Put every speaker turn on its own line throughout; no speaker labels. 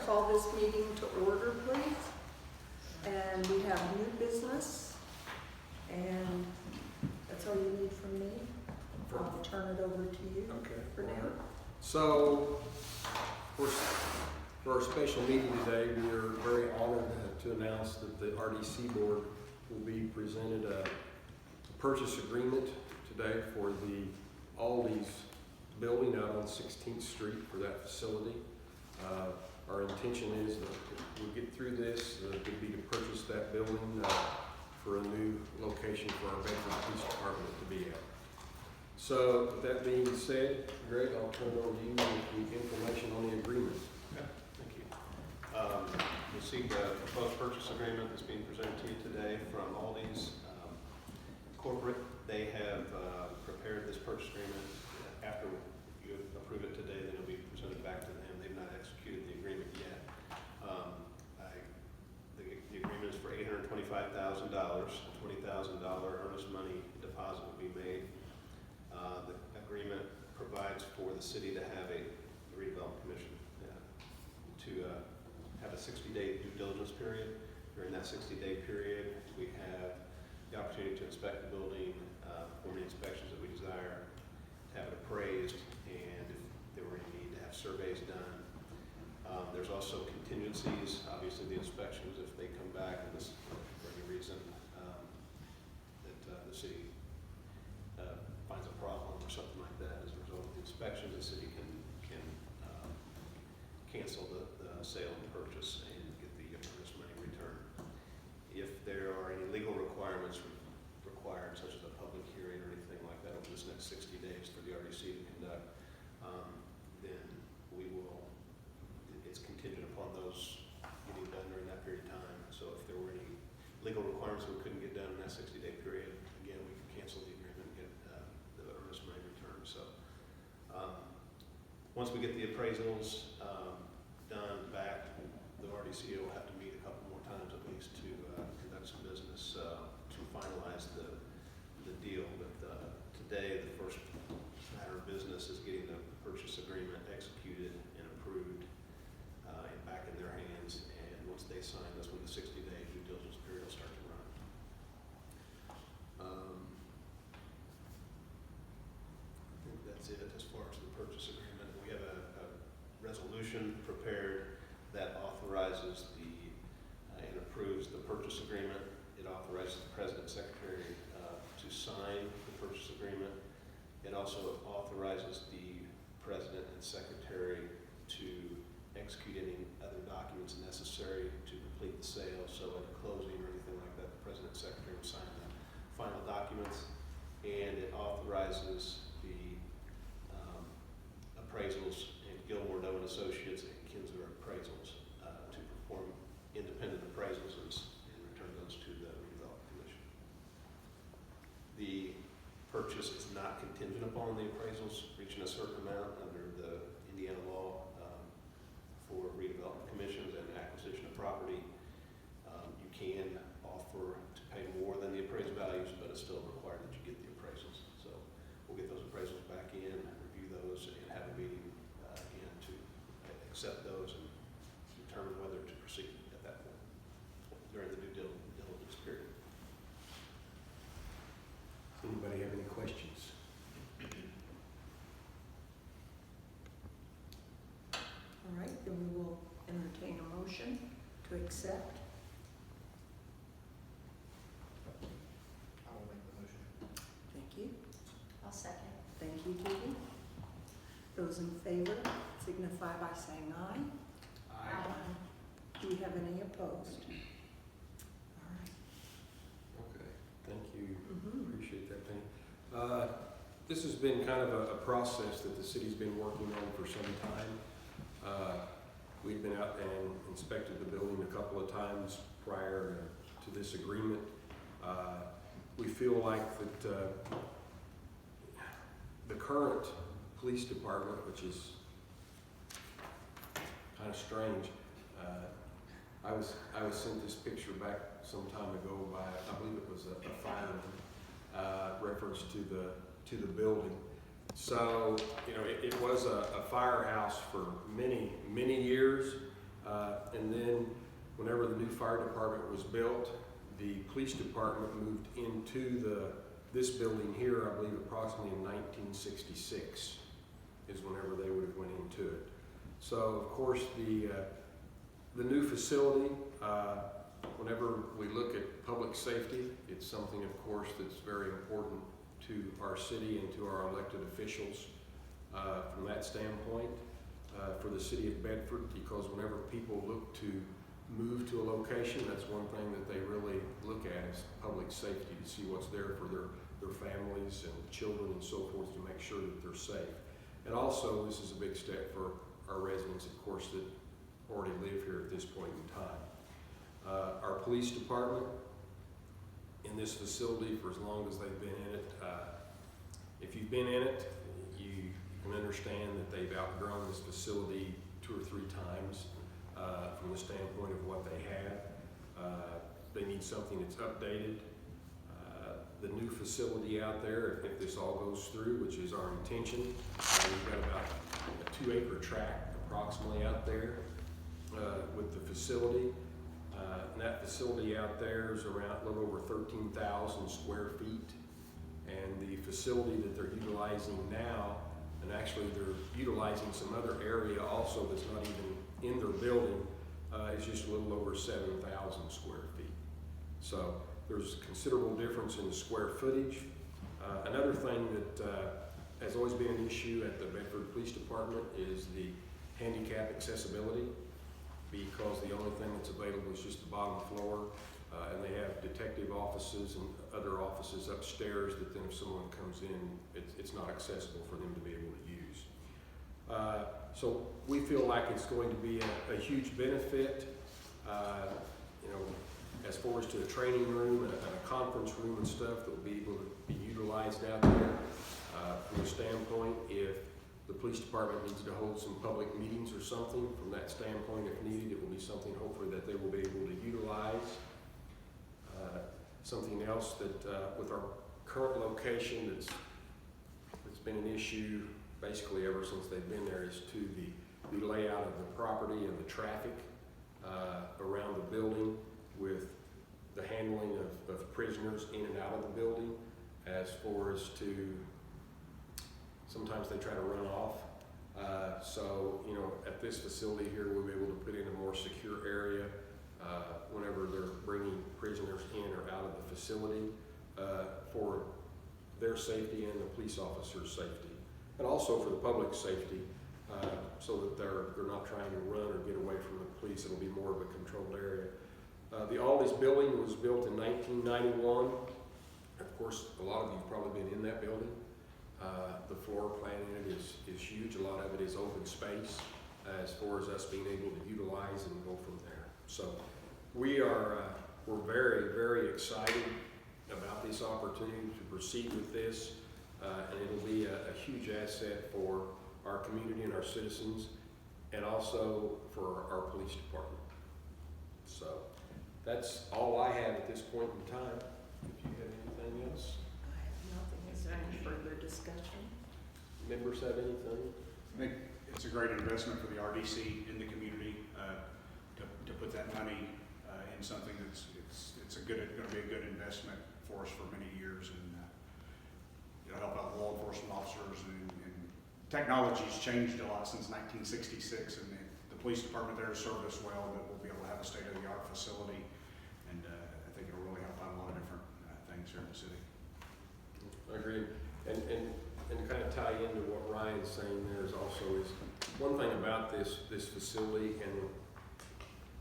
call this meeting to order, please. And we have new business, and that's all you need from me. I'll turn it over to you
Okay.
for now.
So, for our special meeting today, we are very honored to announce that the RDC board will be presented a purchase agreement today for the Aldi's building out on 16th Street for that facility. Our intention is that if we get through this, would be to purchase that building for a new location for our Bedford Police Department to be at. So, with that being said, Greg, I'll turn it over to you with the information on the agreement.
Okay, thank you. You'll see the proposed purchase agreement that's being presented to you today from Aldi's corporate. They have prepared this purchase agreement. After you approve it today, then it'll be presented back to them. They've not executed the agreement yet. The agreement is for $825,000. A $20,000 earnest money deposit will be made. The agreement provides for the city to have a redevelopment commission to have a 60-day due diligence period. During that 60-day period, we have the opportunity to inspect the building, perform the inspections that we desire, have it appraised, and if there were any need to have surveys done. There's also contingencies, obviously the inspections, if they come back and this, for any reason that the city finds a problem or something like that as a result of the inspections, the city can cancel the sale and purchase and get the earnest money returned. If there are any legal requirements required, such as a public hearing or anything like that over this next 60 days for the RDC to conduct, then we will, it's contingent upon those getting done during that period of time. So if there were any legal requirements that we couldn't get done in that 60-day period, again, we could cancel the agreement and get the earnest money returned. So once we get the appraisals done back, the RDC will have to meet a couple more times at least to conduct some business to finalize the deal. But today, the first matter of business is getting the purchase agreement executed and approved and back in their hands. And once they sign, that's when the 60-day due diligence period will start to run. I think that's it as far as the purchase agreement. We have a resolution prepared that authorizes and approves the purchase agreement. It authorizes the President and Secretary to sign the purchase agreement. It also authorizes the President and Secretary to execute any other documents necessary to complete the sale. So at a closing or anything like that, the President and Secretary will sign the final documents. And it authorizes the appraisals and Gilmore Doe and Associates and Kinsler Appraisals to perform independent appraisals and return those to the redevelopment commission. The purchase is not contingent upon the appraisals reaching a certain amount under the Indiana law for redevelopment commissions and acquisition of property. You can offer to pay more than the appraised values, but it's still required that you get the appraisals. So we'll get those appraisals back in, review those, and have a meeting again to accept those and determine whether to proceed at that point during the due diligence period.
Anybody have any questions?
All right, then we will entertain a motion to accept.
I will make the motion.
Thank you.
I'll second.
Thank you, Judy. Those in favor signify by saying aye. Do you have any opposed? All right.
Okay, thank you.
Mhm.
Appreciate that, Penny. This has been kind of a process that the city's been working on for some time. We've been out and inspected the building a couple of times prior to this agreement. We feel like that the current police department, which is kind of strange, I was sent this picture back some time ago by, I believe it was a fireman, reference to the building. So, you know, it was a firehouse for many years. And then whenever the new fire department was built, the police department moved into this building here, I believe approximately in 1966 is whenever they would have went into it. So of course the new facility, whenever we look at public safety, it's something of course that's very important to our city and to our elected officials from that standpoint. For the city of Bedford, because whenever people look to move to a location, that's one thing that they really look at is public safety, to see what's there for their families and children and so forth, to make sure that they're safe. And also, this is a big step for our residents, of course, that already live here at this point in time. Our police department in this facility for as long as they've been in it, if you've been in it, you can understand that they've outgrown this facility 2 or 3 times from the standpoint of what they have. They need something that's updated. The new facility out there, if this all goes through, which is our intention, we've got about a 2-acre tract approximately out there with the facility. And that facility out there is around a little over 13,000 square feet. And the facility that they're utilizing now, and actually they're utilizing some other area also that's not even in their building, is just a little over 7,000 square feet. So there's considerable difference in the square footage. Another thing that has always been an issue at the Bedford Police Department is the handicap accessibility, because the only thing that's available is just the bottom floor, and they have detective offices and other offices upstairs that then if someone comes in, it's not accessible for them to be able to use. So we feel like it's going to be a huge benefit, you know, as far as to a training room and a conference room and stuff that will be able to be utilized out there. From a standpoint, if the police department needs to hold some public meetings or something, from that standpoint, if needed, it will be something hopefully that they will be able to utilize. Something else that with our current location that's been an issue basically ever since they've been there is to the layout of the property and the traffic around the building, with the handling of prisoners in and out of the building, as far as to sometimes they try to run off. So, you know, at this facility here, we'll be able to put in a more secure area whenever they're bringing prisoners in or out of the facility for their safety and the police officer's safety. And also for the public safety, so that they're not trying to run or get away from the police. It'll be more of a controlled area. The Aldi's building was built in 1991. Of course, a lot of you've probably been in that building. The floor plan in it is huge. A lot of it is open space as far as us being able to utilize and go from there. So we're very, very excited about this opportunity to proceed with this, and it'll be a huge asset for our community and our citizens, and also for our police department. So that's all I have at this point in time. If you have anything else?
I have nothing. Is there any further discussion?
Members have anything?
I think it's a great investment for the RDC in the community to put that money in something that's going to be a good investment for us for many years, and it'll help out law enforcement officers. And technology's changed a lot since 1966, and the police department there has served us well. That we'll be able to have a state-of-the-art facility, and I think it'll really help out a lot of different things here in the city.
I agree. And to kind of tie into what Ryan's saying there is also is one thing about this facility and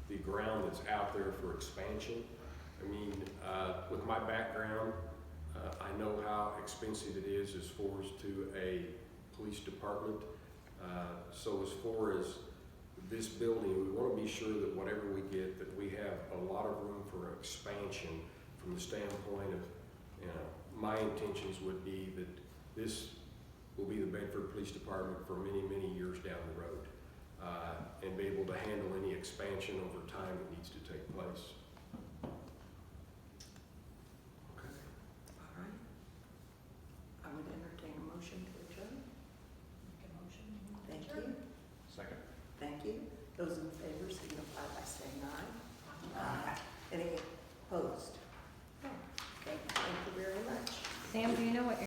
the ground that's out there for expansion. I mean, with my background, I know how expensive it is as far as to a police department. So as far as this building, we want to be sure that whatever we get, that we have a lot of room for expansion from the standpoint of, you know, my intentions would be that this will be the Bedford Police Department for many, many years down the road, and be able to handle any expansion over time that needs to take place. Okay.
All right. I would entertain a motion to adjourn. Make a motion. Thank you.
Second.
Thank you. Those in favor signify Opposed? Oh, okay, thank you very much.
Sam, do you know what